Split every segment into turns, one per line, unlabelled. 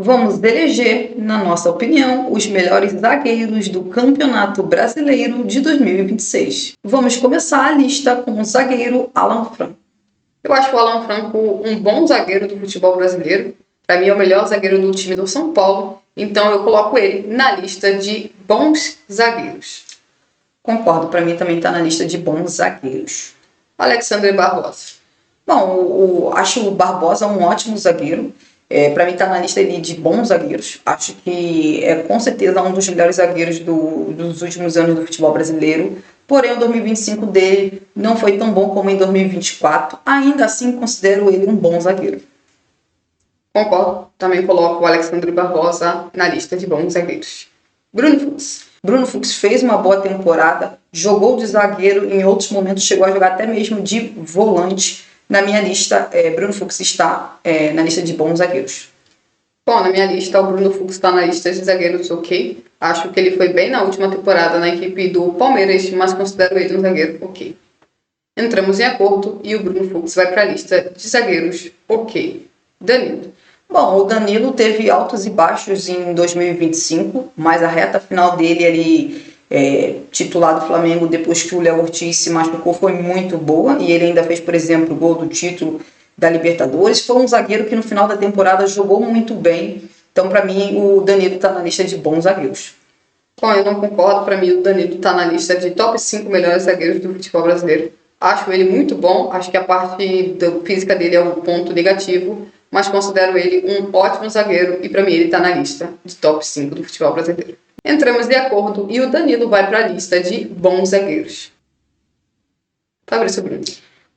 Vamos eleger, na nossa opinião, os melhores zagueiros do Campeonato Brasileiro de 2026. Vamos começar a lista com o zagueiro Alan Franco.
Eu acho o Alan Franco um bom zagueiro do futebol brasileiro. Para mim é o melhor zagueiro do time do São Paulo. Então eu coloco ele na lista de bons zagueiros.
Concordo, para mim também está na lista de bons zagueiros.
Alexandre Barbosa.
Bom, acho o Barbosa um ótimo zagueiro. Para mim está na lista de bons zagueiros. Acho que é com certeza um dos melhores zagueiros dos últimos anos do futebol brasileiro. Porém, o 2025 dele não foi tão bom como em 2024. Ainda assim, considero ele um bom zagueiro.
Concordo. Também coloco o Alexandre Barbosa na lista de bons zagueiros. Bruno Fux.
Bruno Fux fez uma boa temporada, jogou de zagueiro, em outros momentos chegou a jogar até mesmo de volante. Na minha lista, Bruno Fux está na lista de bons zagueiros.
Bom, na minha lista, o Bruno Fux está na lista de zagueiros ok. Acho que ele foi bem na última temporada na equipe do Palmeiras, mas considero ele um zagueiro ok. Entramos em acordo e o Bruno Fux vai para a lista de zagueiros ok. Danilo.
Bom, o Danilo teve altos e baixos em 2025, mas a reta final dele ali, titular do Flamengo, depois que o Léo Ortiz se machucou, foi muito boa. E ele ainda fez, por exemplo, o gol do título da Libertadores. Foi um zagueiro que no final da temporada jogou muito bem. Então, para mim, o Danilo está na lista de bons zagueiros.
Bom, eu não concordo. Para mim, o Danilo está na lista de top 5 melhores zagueiros do futebol brasileiro. Acho ele muito bom. Acho que a parte física dele é um ponto negativo, mas considero ele um ótimo zagueiro e para mim ele está na lista de top 5 do futebol brasileiro. Entramos de acordo e o Danilo vai para a lista de bons zagueiros. Fabrício Bruno.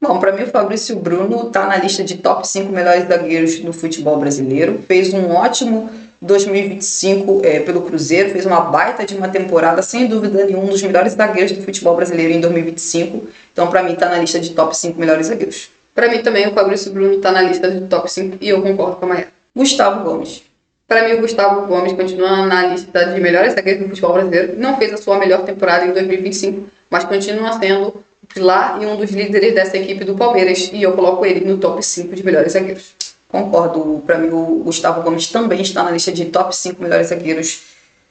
Bom, para mim o Fabrício Bruno está na lista de top 5 melhores zagueiros do futebol brasileiro. Fez um ótimo 2025 pelo Cruzeiro, fez uma baita de uma temporada, sem dúvida nenhuma, um dos melhores zagueiros do futebol brasileiro em 2025. Então, para mim, está na lista de top 5 melhores zagueiros.
Para mim também o Fabrício Bruno está na lista de top 5 e eu concordo com a Maia.
Gustavo Gomes.
Para mim o Gustavo Gomes continua na lista de melhores zagueiros do futebol brasileiro. Não fez a sua melhor temporada em 2025, mas continua sendo o pilar e um dos líderes dessa equipe do Palmeiras. E eu coloco ele no top 5 de melhores zagueiros.
Concordo, para mim o Gustavo Gomes também está na lista de top 5 melhores zagueiros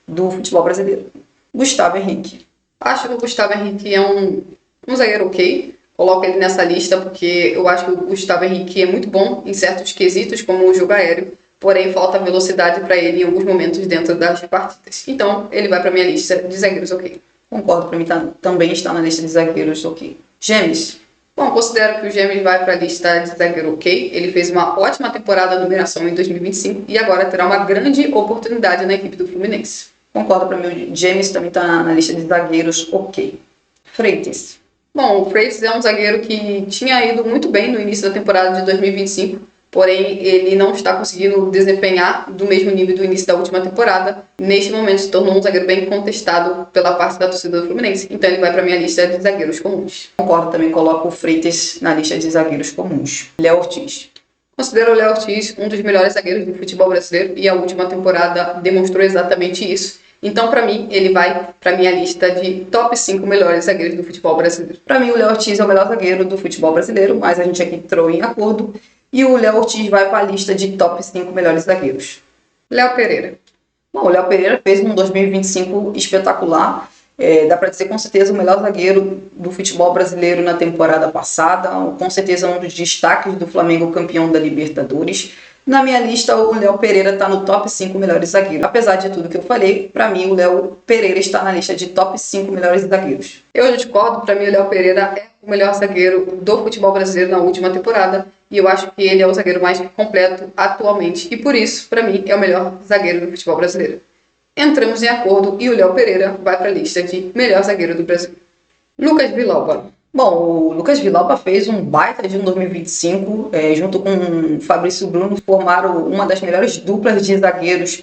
do futebol brasileiro. Gustavo Henrique.
Acho que o Gustavo Henrique é um zagueiro ok. Coloco ele nessa lista porque eu acho que o Gustavo Henrique é muito bom em certos quesitos, como o jogo aéreo, porém falta velocidade para ele em alguns momentos dentro das partidas. Então, ele vai para minha lista de zagueiros ok.
Concordo, para mim também está na lista de zagueiros ok. James.
Bom, considero que o James vai para a lista de zagueiro ok. Ele fez uma ótima temporada de numeração em 2025 e agora terá uma grande oportunidade na equipe do Fluminense.
Concordo, para mim o James também está na lista de zagueiros ok. Freitas.
Bom, o Freitas é um zagueiro que tinha ido muito bem no início da temporada de 2025, porém ele não está conseguindo desempenhar do mesmo nível do início da última temporada. Neste momento se tornou um zagueiro bem contestado pela parte da torcida do Fluminense, então ele vai para a minha lista de zagueiros comuns.
Concordo, também coloco o Freitas na lista de zagueiros comuns. Léo Ortiz.
Considero o Léo Ortiz um dos melhores zagueiros do futebol brasileiro e a última temporada demonstrou exatamente isso. Então, para mim, ele vai para minha lista de top 5 melhores zagueiros do futebol brasileiro.
Para mim, o Léo Ortiz é o melhor zagueiro do futebol brasileiro, mas a gente aqui entrou em acordo. E o Léo Ortiz vai para a lista de top 5 melhores zagueiros.
Léo Pereira.
Bom, o Léo Pereira fez um 2025 espetacular. Dá para dizer com certeza o melhor zagueiro do futebol brasileiro na temporada passada. Com certeza um dos destaques do Flamengo campeão da Libertadores. Na minha lista, o Léo Pereira está no top 5 melhores zagueiros. Apesar de tudo que eu falei, para mim o Léo Pereira está na lista de top 5 melhores zagueiros.
Eu discordo, para mim o Léo Pereira é o melhor zagueiro do futebol brasileiro na última temporada. E eu acho que ele é o zagueiro mais completo atualmente. E por isso, para mim, é o melhor zagueiro do futebol brasileiro. Entramos em acordo e o Léo Pereira vai para a lista de melhor zagueiro do Brasil. Lucas Villalba.
Bom, o Lucas Villalba fez um baita de um 2025, junto com o Fabrício Bruno, formaram uma das melhores duplas de zagueiros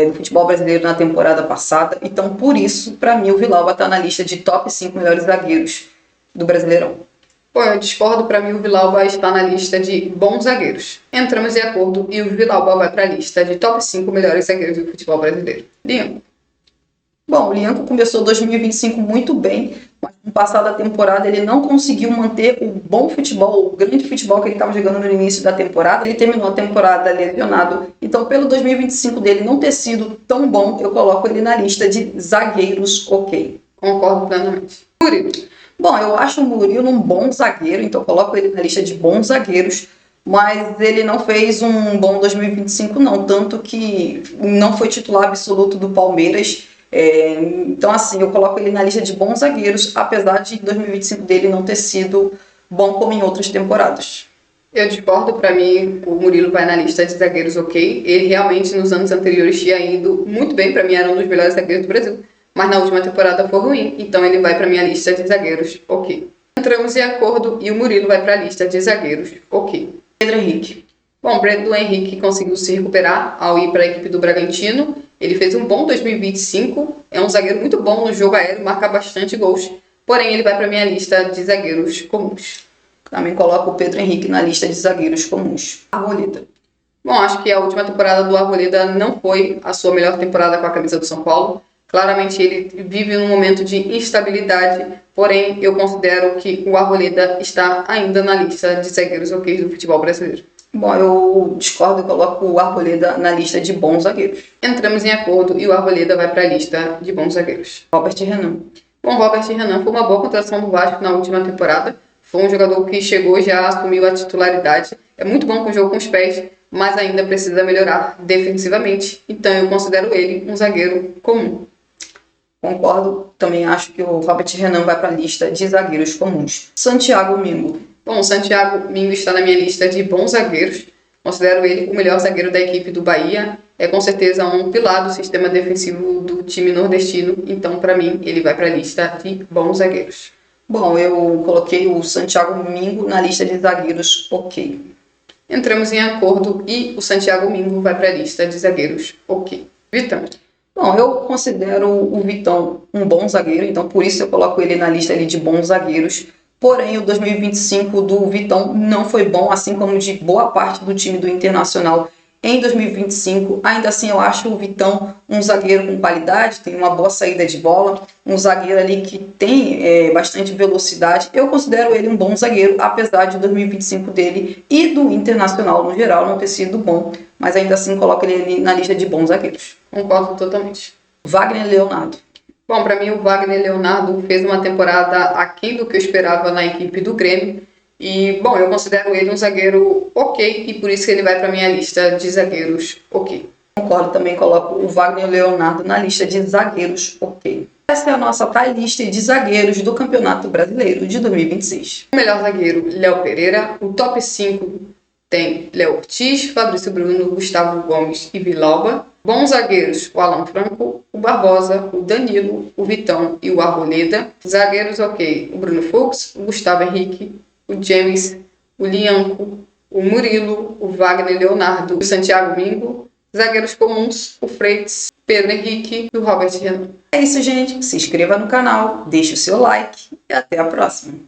do futebol brasileiro na temporada passada. Então, por isso, para mim, o Villalba está na lista de top 5 melhores zagueiros do Brasileirão.
Bom, eu discordo, para mim o Villalba está na lista de bons zagueiros. Entramos em acordo e o Villalba vai para a lista de top 5 melhores zagueiros do futebol brasileiro. Linho.
Bom, o Lianco começou 2025 muito bem, mas no passado da temporada ele não conseguiu manter o bom futebol, o grande futebol que ele estava jogando no início da temporada. Ele terminou a temporada lesionado. Então, pelo 2025 dele não ter sido tão bom, eu coloco ele na lista de zagueiros ok.
Concordo plenamente. Murilo.
Bom, eu acho o Murilo um bom zagueiro, então eu coloco ele na lista de bons zagueiros, mas ele não fez um bom 2025 não, tanto que não foi titular absoluto do Palmeiras. Então, assim, eu coloco ele na lista de bons zagueiros, apesar de 2025 dele não ter sido bom como em outras temporadas.
Eu discordo, para mim o Murilo vai na lista de zagueiros ok. Ele realmente nos anos anteriores tinha ido muito bem, para mim era um dos melhores zagueiros do Brasil, mas na última temporada foi ruim, então ele vai para minha lista de zagueiros ok. Entramos em acordo e o Murilo vai para a lista de zagueiros ok.
Pedro Henrique.
Bom, o Breno Henrique conseguiu se recuperar ao ir para a equipe do Bragantino. Ele fez um bom 2025, é um zagueiro muito bom no jogo aéreo, marca bastante gols. Porém, ele vai para a minha lista de zagueiros comuns.
Também coloco o Pedro Henrique na lista de zagueiros comuns. Arboleda.
Bom, acho que a última temporada do Arboleda não foi a sua melhor temporada com a camisa do São Paulo. Claramente ele vive num momento de instabilidade, porém eu considero que o Arboleda está ainda na lista de zagueiros ok do futebol brasileiro.
Bom, eu discordo e coloco o Arboleda na lista de bons zagueiros.
Entramos em acordo e o Arboleda vai para a lista de bons zagueiros.
Robert Renan.
Bom, Robert Renan foi uma boa contratação do Vasco na última temporada. Foi um jogador que chegou e já assumiu a titularidade. É muito bom com o jogo com os pés, mas ainda precisa melhorar defensivamente. Então eu considero ele um zagueiro comum.
Concordo, também acho que o Robert Renan vai para a lista de zagueiros comuns. Santiago Mingo.
Bom, o Santiago Mingo está na minha lista de bons zagueiros. Considero ele o melhor zagueiro da equipe do Bahia. É com certeza um pilar do sistema defensivo do time nordestino. Então, para mim, ele vai para a lista de bons zagueiros.
Bom, eu coloquei o Santiago Mingo na lista de zagueiros ok.
Entramos em acordo e o Santiago Mingo vai para a lista de zagueiros ok. Vitão.
Bom, eu considero o Vitão um bom zagueiro, então por isso eu coloco ele na lista ali de bons zagueiros. Porém, o 2025 do Vitão não foi bom, assim como de boa parte do time do Internacional em 2025. Ainda assim, eu acho o Vitão um zagueiro com qualidade, tem uma boa saída de bola, um zagueiro ali que tem bastante velocidade. Eu considero ele um bom zagueiro, apesar de 2025 dele e do Internacional no geral não ter sido bom, mas ainda assim coloco ele ali na lista de bons zagueiros.
Concordo totalmente.
Wagner Leonardo.
Bom, para mim o Wagner Leonardo fez uma temporada aquém do que eu esperava na equipe do Grêmio. E, bom, eu considero ele um zagueiro ok e por isso que ele vai para minha lista de zagueiros ok.
Concordo, também coloco o Wagner Leonardo na lista de zagueiros ok. Essa é a nossa lista de zagueiros do Campeonato Brasileiro de 2026.
O melhor zagueiro, Léo Pereira. O top 5 tem Léo Ortiz, Fabrício Bruno, Gustavo Gomes e Vilauba. Bons zagueiros, o Alan Franco, o Barbosa, o Danilo, o Vitão e o Arboleda. Zagueiros ok, o Bruno Fux, o Gustavo Henrique, o James, o Lianco, o Murilo, o Wagner Leonardo, o Santiago Mingo. Zagueiros comuns, o Freitas, Pedro Henrique e o Robert Renan.
É isso, gente. Se inscreva no canal, deixe o seu like e até a próxima.